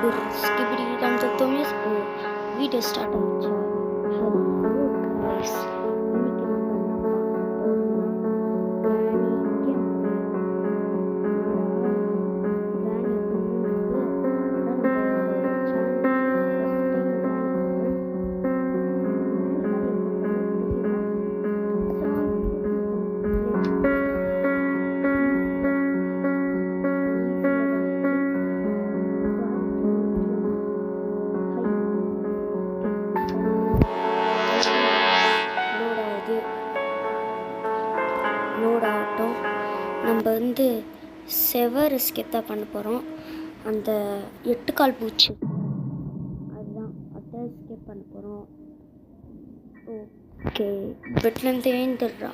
Skibidi thumbs up thumbs oh video start ஆயிடுச்சு. Hello guys, இன்னைக்கு நம்ம என்ன பார்க்க போறோம்னா லோட் ஆகட்டும். நம்ம வந்து செவர் எஸ்கேப் தான் பண்ண போகிறோம். அந்த 8 கால் பூச்சி அதுதான் அதான் எஸ்கேப் பண்ண போகிறோம். ஓகே, பெட்லேருந்து ஏந்துடுறா,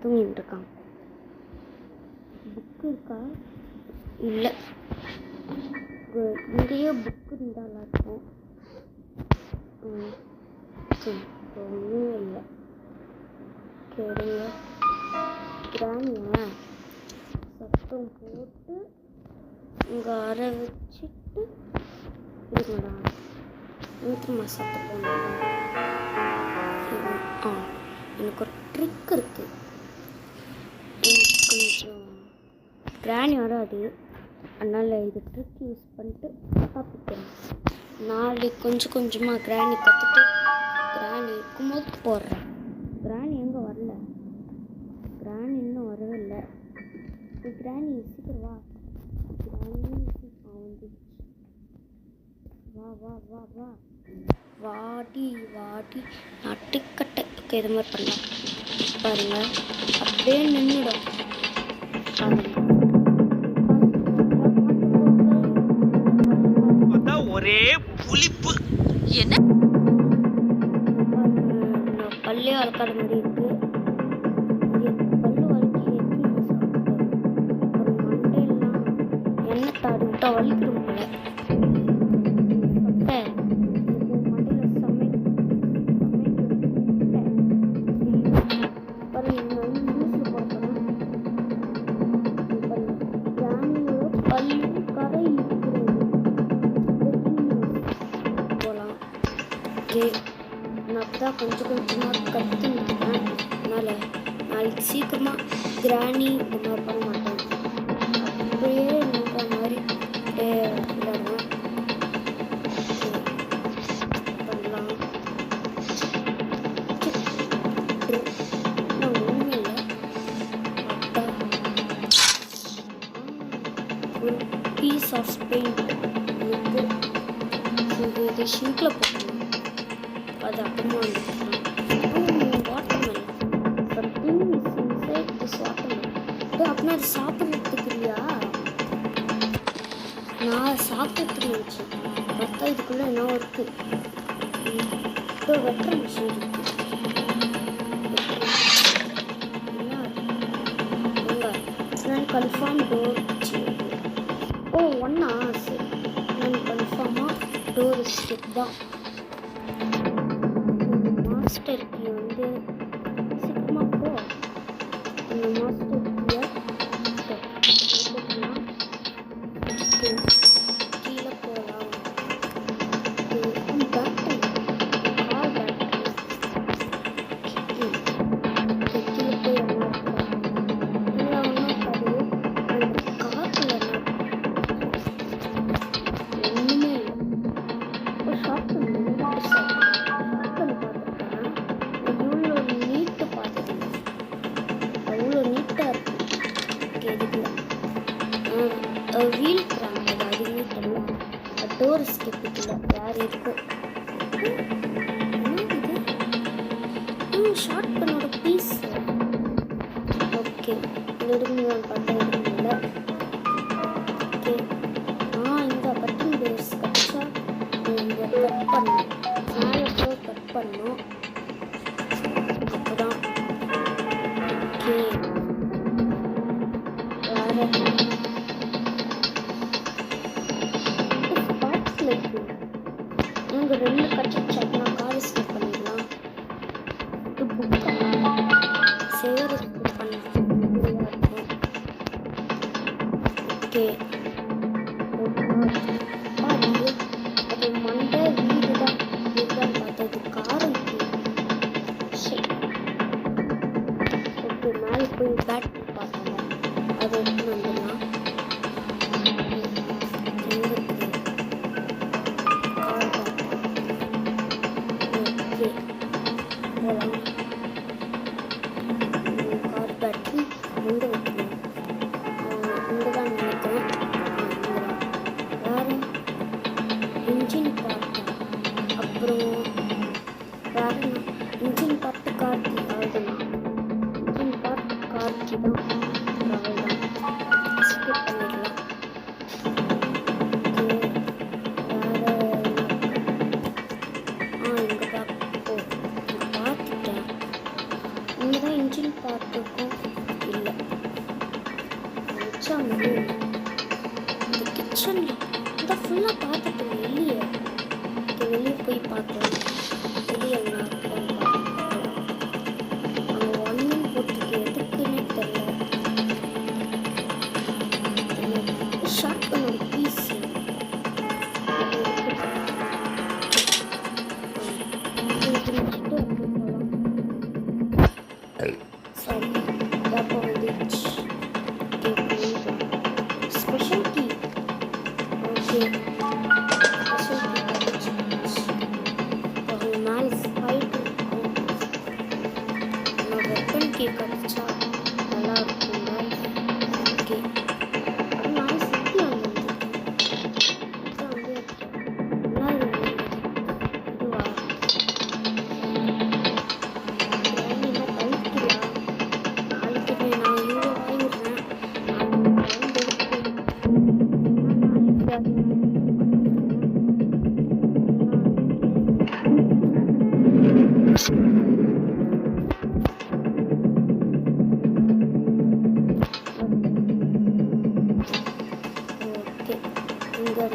தூங்கிட்டு இருக்கான். புக்கு இருக்கா? இல்லை, இங்கேயே புக்கு இருந்தால் இருக்கும். ஒன்றும் இல்லை. சரிங்க, கிராமியா சத்தம் போட்டு இங்கே அரை வச்சுட்டு இருக்குடா. நூற்றுமா சத்தம் போடணும். எனக்கு ஒரு ட்ரிக் இருக்குது. எனக்கு கொஞ்சம் கிராணி வராது, அதனால் இது ட்ரிக் யூஸ் பண்ணிட்டு பார்த்துக்கிறேன். நாளைக்கு கொஞ்சம் கொஞ்சமாக கிராணி கற்றுட்டு கிராணி இருக்கும்போது போடுறேன். கிராணி எங்கே வரல, கிராணி இன்னும் வரவே இல்லை. கிராணி சீக்கிரம் வா, கிராணி வந்துச்சு. வா வா வா வா வாடி வாடி நட்டுக்கட்டை. ஓகே, இது மாதிரி பண்ணலாம் பாருங்க, அப்படியே நின்றுடும். ஒரே புளிப்பு என்ன பல்லே வளர்க்காத மாதிரி இருக்கு. பல்லு வலிக்கு ஒரு மண்டையெல்லாம் எண்ணெய் தாடி விட்டா வலிக்கிறோம் போல. நான் தான் கொஞ்சம் கொஞ்சமாக கற்றுக்கிட்டேன். அதனால் நாளைக்கு சீக்கிரமாக கிராணி இந்த மாதிரி பண்ண மாட்டேன். அப்படியே இந்த மாதிரி விளையாடுவேன். பண்ணலாம். நான் ஒன்றும் இல்லை, ஒரு பீஸ் ஆஃப் பெயிண்ட் இது ஷிங்கில் போட்டேன். அது அப்புறமா வந்துருக்கலாம். Watermelon something is inside this watermelon. அப்படின்னா அது சாப்பிட்றதுக்கு இல்லையா? நான் சாப்பிட்றதுக்கு நினச்சேன். பார்த்தா இதுக்குள்ளே என்ன இருக்குது. இப்போ வெட்டுற மிஷின் இருக்குது. நான் கன்ஃபார்ம் டோர் ஒன்றா சரி, நான் கன்ஃபார்மாக டோர் ஸ்டெப் தான். மாஸ்டர் கீ வந்து சீக்கிரமாக போ. அந்த மாஸ்டர் கீயை கீழே போகலாம். பேட்டரி கார் பேட்டரி கீழே போய் என்ன இல்லை ஒன்றும் அது அந்த காற்றுல ஒன்றுமே இல்லை. ஒரு ஷாப் பண்ணி வீல் கிராண்ட் அது நீட்டல. டோர் ஸ்கிப்பில் வேறு இருக்கும். இது ஷார்ட் பண்ணோட பீஸ். ஓகே, எடுக்கணும் பார்த்தா எடுக்கல. ஓகே, இந்த கட்டிங் பேஸ் கட்டா இங்கே கட் பண்ணணும். மேலே போய் கட் பண்ணணும். அப்போதான் ஓகே. வேறு இங்கே 2 கட்டிச்சா கார் ஸ்கிப் பண்ணிடலாம். சேவர் ஸ்கிப் பண்ணலாம். ஓகே, ஃபுல்லாக பார்த்துட்டு வெளியே வெளியே போய் பார்க்கலாம். வெளியே என்ன இருக்குன்னு பார்க்கலாம். அவன் ஒன்றும் போட்டுட்டு எதுக்குன்னே தெரியல. ஷார்ட் பண்ண ஒரு பீஸ் சரி அப்போ வந்துச்சு. Special key okay special key ஒரு நாள் ஃபைட் இருக்கும். நான் வெப்பன் கீ கிடச்சா நல்லா இருக்குங்க. ஓகே நான் சுற்றி ஓகே இங்கே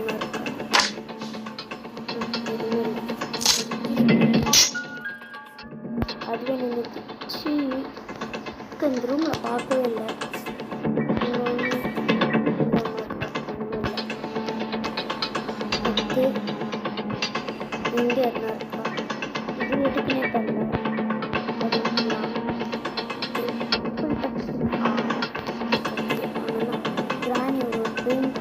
அதுவே நின்றுச்சு. இந்த ரூமில் பார்க்கவே இல்லை. இங்கே என்ன இருக்கா இது எதுக்குன்னே தெரியல. அது கிராணியோட பெயிண்ட்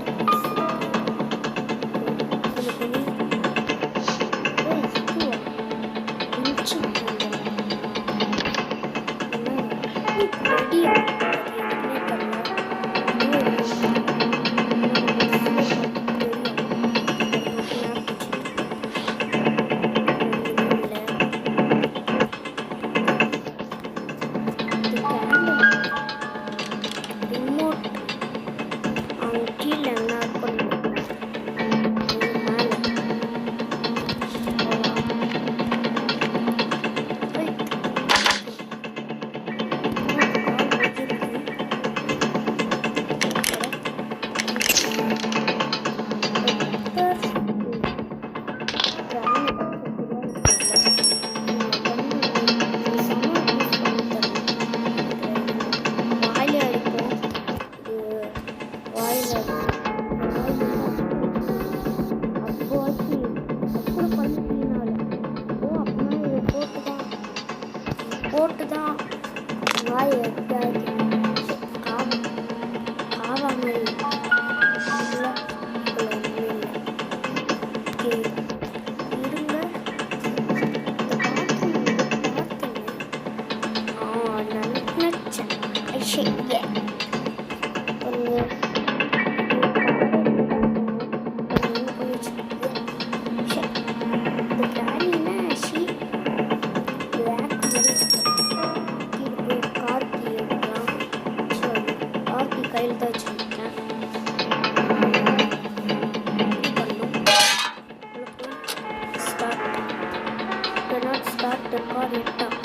போட்டு தான் வாய் எடுக்காது. காவா மாதிரி இருங்க நினச்சேன் கையில் தான் வச்சுருக்கேன். ஸ்டார்ட் ரெக்கார்ட்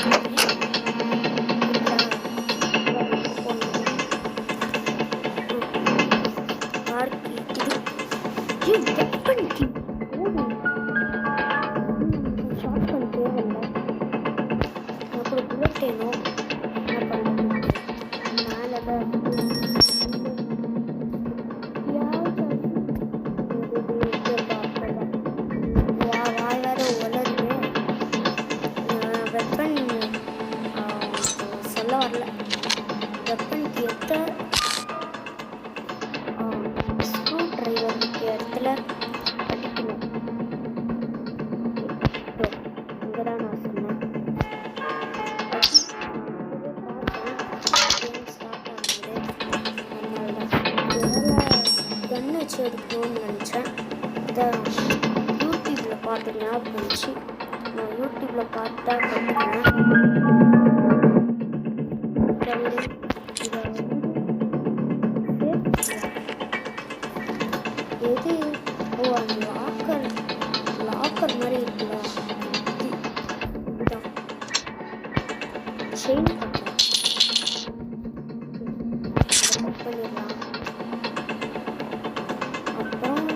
ஷார்ட் பண்ண தேவையில்லை. அப்புறம் புல்லட் வேணும். என்ன பண்ணுறது மேலே தான் சொல்ல வரல. வெப்பனுக்கு ஏற்ற ஸ்க்ரூ டிரைவருக்கு இடத்துல அடிக்கணும். இங்கே தான் நான் சொன்னேன். கண்ணு வச்சு எடுக்கணும்னு நினச்சேன். இதை யூடியூப்பில் பார்த்து ஞாபகம் வந்துச்சு. நான் யூடியூப்பில் பார்த்து தான் கற்றுக்கினேன். எது ஓ அந்த லாக்கர் மாதிரி இருக்குல்ல இதுதான் செயின் கட்டலாம். பண்ணிடலாம். அப்புறம்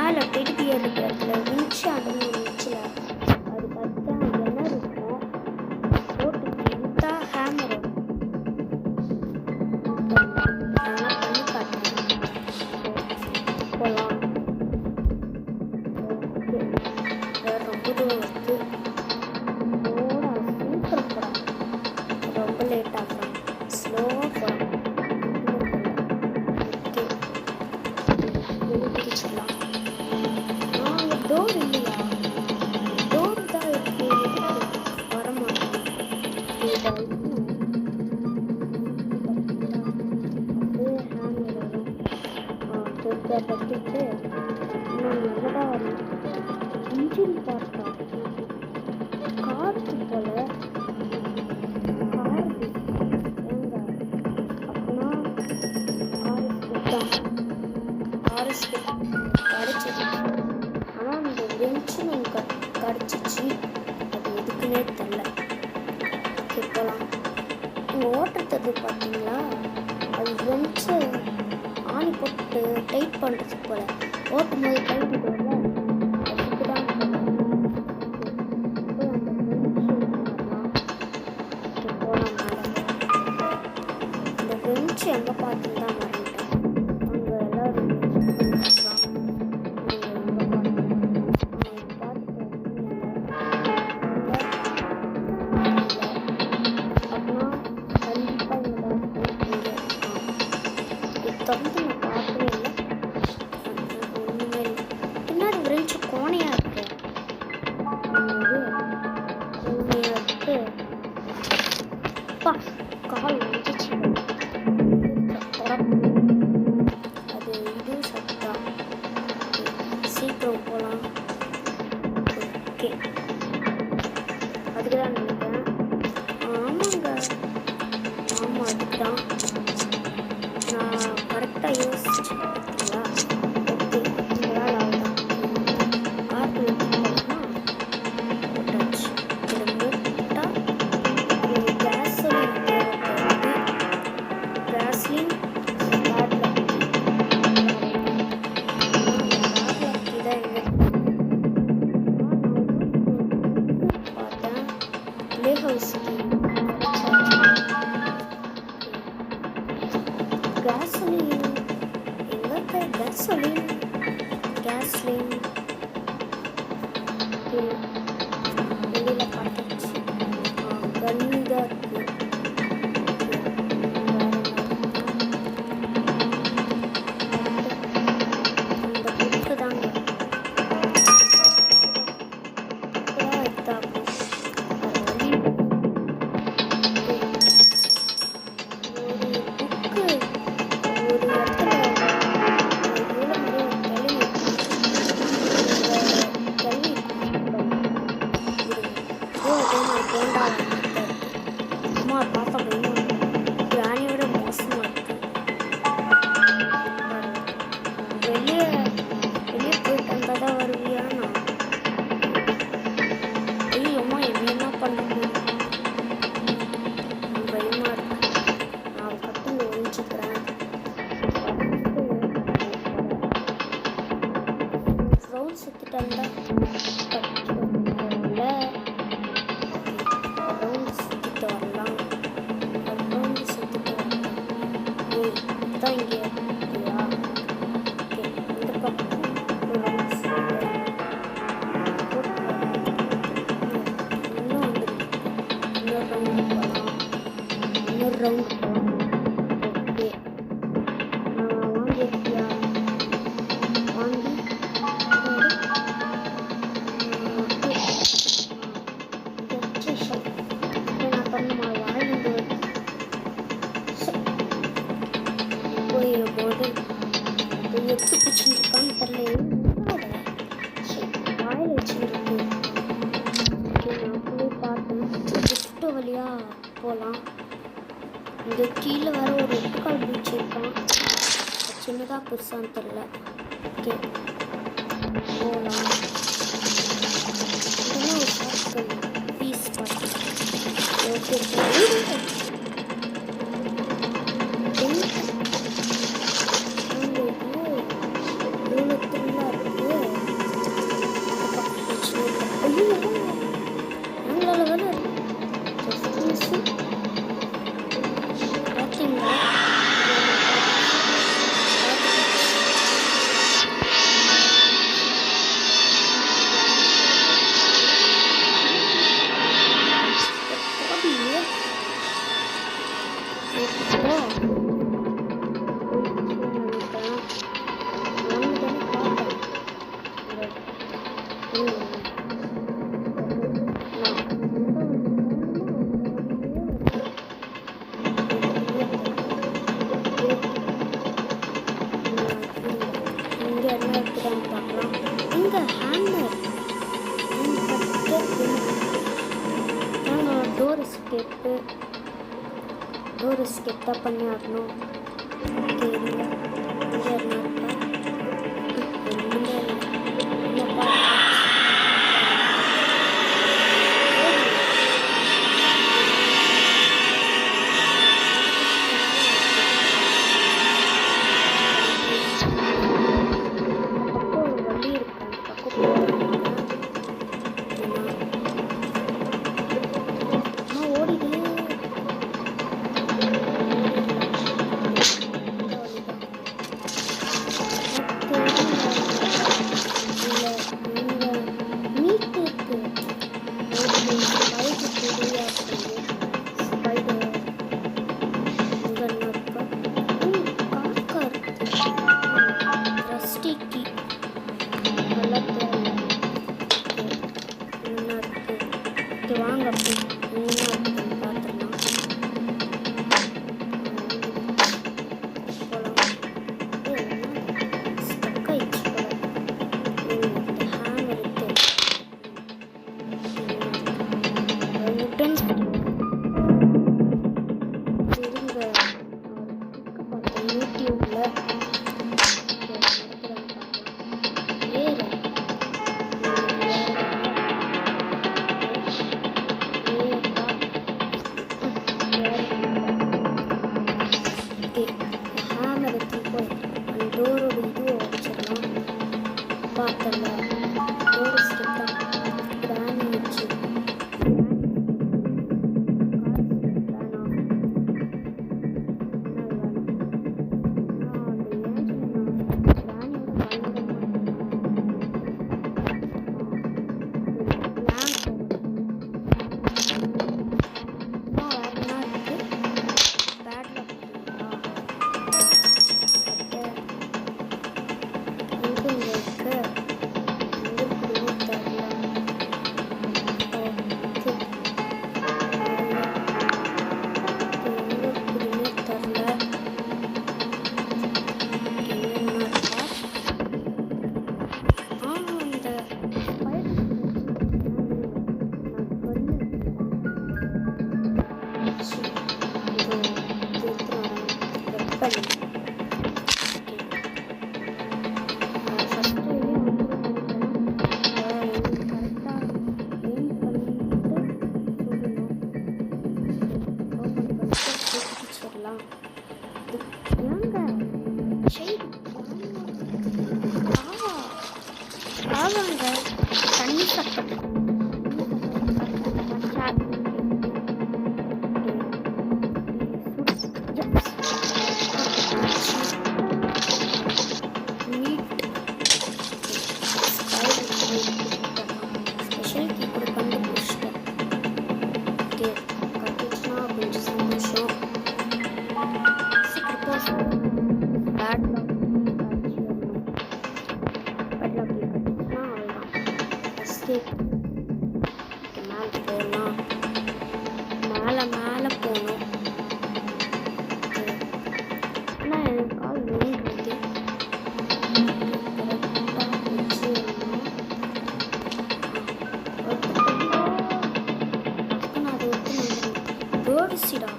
மேலே டெடிபியர் இருக்கிற இடத்துல விஞ்ச் ஆடுன்னு ஒரு விஞ்சில் அது பார்த்தா கிணறு இருக்கும். போட்டு இழுத்தா ஹேமர் வரும். அதெல்லாம் பண்ணி காட்டுறேன். போகலாம். ஓகே, ரொம்ப தூரம் வருது. போடா, சீக்கிரம் போடா. ரொம்ப லேட் ஆகுறான். ஸ்லோவாக போகிறான். ஓகே, பிடிச்சிடலாம். டோர் இல்லையா? டோர் தான் இருக்கு. வர மாட்டேன். அப்படியே ஹேமர் வரும். திருப்பி பற்றிட்டு இன்னும் எங்கதான் வரும். இன்ஜின் பார்த்தா காருக்கு போல. காருக்கு எங்க அப்படின்னா ஆர்எஸ்க்கு கிடச்சிது. ஆனால் அந்த பெஞ்சு நமக்கு கிடச்சிச்சு. அது எதுக்குன்னே தெரில. ஓகே, போகலாம். இங்கே ஓட்டுறது பார்த்தீங்களா? அது பெஞ்சை ஆணி போட்டு டைட் பண்ணுறது போல. ஓட்டும் போது டைட்டு வரல. அதுக்கு தான் போகலாம். இந்த பெஞ்சு எங்கே பார்த்துன்னு தான் மறந்துட்டேன். அங்கே எல்லோரும் தொடர்ந்து நான் பார்க்கவே இல்லை. ஒன்றுமே இல்லை. பின்னாடி விரைச்சு கோணையாக இருக்கு. கோணையாக இருக்கு. அப்பா, கால் வந்துச்சு. அது இது சத்தா. சீக்கிரம் போகலாம். ஓகே, அதுக்கு தான் நினைக்கிறேன். ஆமாங்க, ஆமாம், அதுக்கு தான் நான் கரெக்டாக யோசிச்சு பார்த்தீங்களா? ஓகே, உங்களால் ஆகுதான். காற்று போட்டோம்னா போட்டாச்சு. இதை மூட்டால் கேஸின் தேவைப்படுது. கேஸ்லின் பேட்லக் தான் எங்கே பார்த்தேன். பிளே ஹவுஸுக்கு gasoline. எங்க gasoline? gasoline. வெளியில பார்த்தாச்சு. கன்னிதா இருக்கு. இந்த புக்கு தாங்க எடுத்தாங்க. அம்மா பார்த்தா பிராணியோட மோசமாக இருக்கு. வெளியே போயிட்டு வந்தால் தான் வருவியாண்ணா? ஐயோ அம்மா, என்ன பண்ணணும்? பயமாக இருக்கு. நான் கட்டுங்க ஒழிச்சுக்கிறேன். ரவுண்ட் சுற்றிட்டு வந்தா கட்டுல ரவுண்ட் சுற்றிட்டு வரலாம். ரவுண்ட் சுற்றிட்டு வரலாம். தான் இங்கே இல்லையா? ஓகே, இந்த பக்கம் ஒரு ரவுண்ட் இன்னும் வந்து இன்னொரு ரவுண்டு போகலாம். இன்னொரு ரவுண்டு போகலாம். ஓகே, வாங்கியிருக்கியா? வாங்கி நான் பண்ணுமா? வாங்கிட்டு போயிடும்போது எட்டு பிடிச்சிருக்கான்னு தெரியல. வாயில் வச்சுருக்கு. நான் போய் பார்த்தேன். லிஃப்ட் வழியாக போகலாம். இங்கே கீழே வர ஒரு எட்டுக்கால் பீச் இருக்கான். சின்னதாக பெருசான்னு தெரில. ஓகே, போகலாம். இதெல்லாம் ஒரு ஷார்ட்கட் பீஸ் பார்த்து. ஓகே, இவ்வளோ திருவிழா இருக்குது. இங்கே என்ன இருக்குதான்னு பார்க்கலாம். இங்கே ஹேமர் நாங்கள் டோர் எஸ்கேப் தான் பண்ணி ஆகணும். தெரியல இங்கே என்ன இருக்கா ஒன்றுமே என்னப்பா வாங்க பார்த்தல டோர் ஸ்டெப் தான் கிராணி வச்சு தண்ணி சத்தம் ஸ்பெஷல் கீ கூட கண்டுபிடிச்சிட்டேன். ஓகே கட்டுச்சுன்னா கொஞ்சம் சந்தோஷம். பேட் மேலே போகணும். ஆனால் எனக்கு கால் நோண்டுறது டோரிசிடா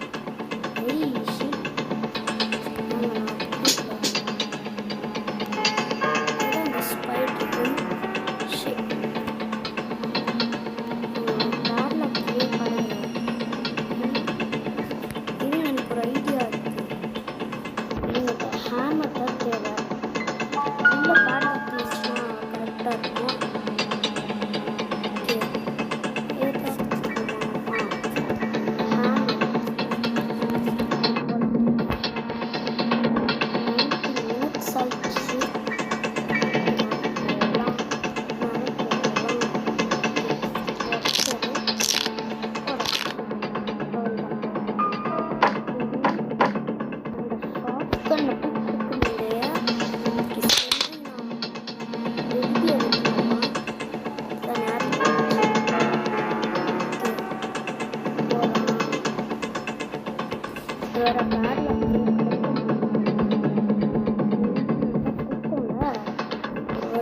வேற பேட்ல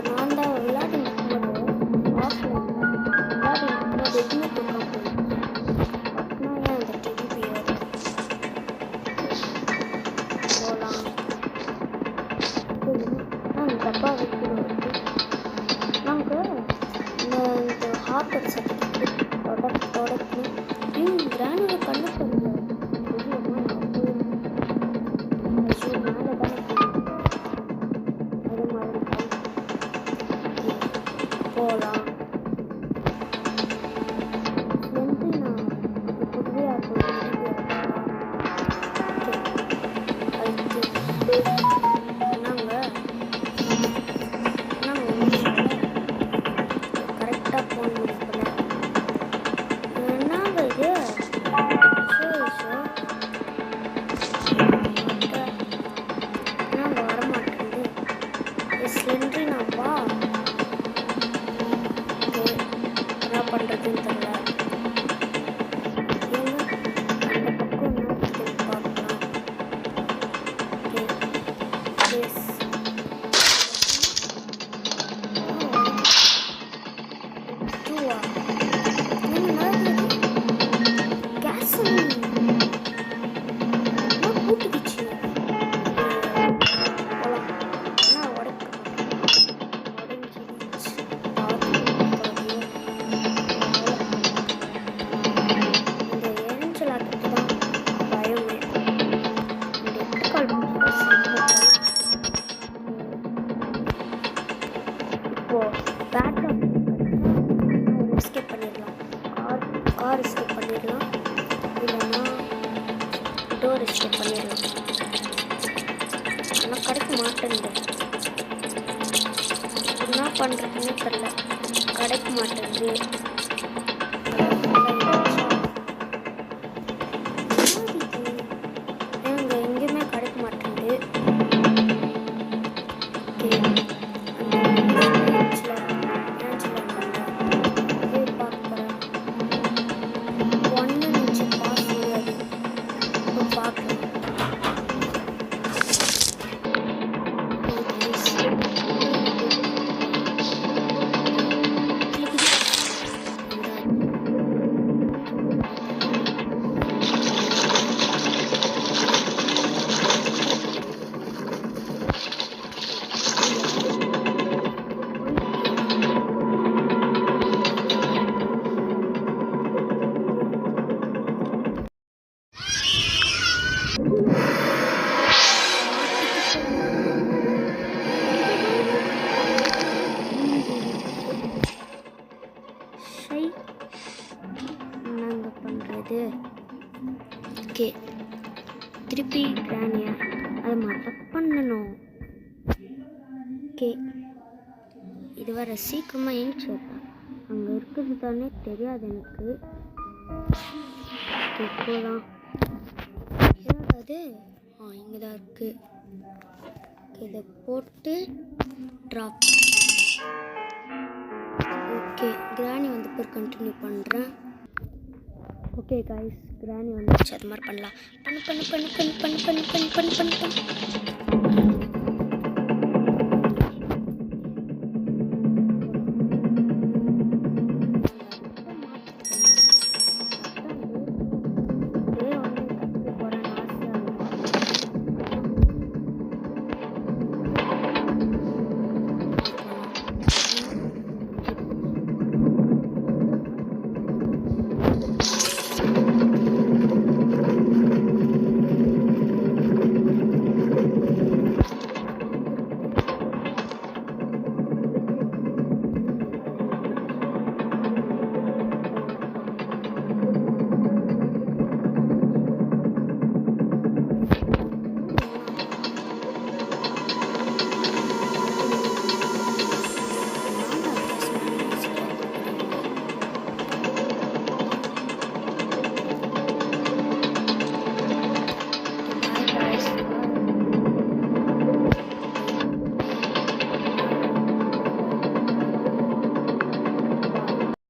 நான் தான் விளையாடி இருக்கும்போது ஆஃப்லைன் விளையாடி இருக்கும்போது எதுவுமே கொடுக்காம போயிடுச்சு. அப்படின்னா ஏன் அந்த டிவி போகலாம் நாங்கள் டப்பா வைக்கிறோம். நாங்கள் இந்த ஹார்ட் சர்டிஃபிகேட் ப்ராடக்ட்னு கிரானோட கண்ணு கொஞ்சம் மேலே தானே அது மாதிரி போகலாம் வந்து நான் புதுவே கரெக்டாக போகணும். என்னங்க இது நாங்கள் வரமாட்டேங்குது ஸ்லெண்ட்ரினாப்பா. என்ன பண்ணுறதுன்னு தெரியல. அந்த பக்கம் என்ன இருக்குன்னு பார்க்கலாம். எஸ்கேப் பண்ணிடலாம். கார் எஸ்கேப் பண்ணிடலாம், இல்லைன்னா டோர் எஸ்கேப் பண்ணிடலாம். ஆனால் கிடைக்க மாட்டேங்குது. என்ன பண்ணுறதுன்னு தெரியல. கிடைக்க மாட்டேங்குது. எங்கேயுமே கிடைக்க மாட்டேங்குது. என்னங்க பண்ணுறது? ஓகே, திருப்பி கிரானியா அதை மட்டும் பண்ணணும். ஓகே, இது வர சீக்கிரமாக ஏஞ்சி வரேன். அங்கே இருக்குது தானே தெரியாது எனக்கு. இப்போதான் என்னது இங்கே தான் இருக்குது. இதை போட்டு ட்ராப். ஓகே, கிரானி வந்து பேர் கண்டினியூ பண்ணுறேன். ஓகே காய்ஸ், கிரானி வந்துச்சு. அது மாதிரி பண்ணலாம். பண்ணு பண்ணு பண்ணு பண்ணு பண்ணு பண்ணு பண்ணு பண்ணு பண்ணு பண்ணு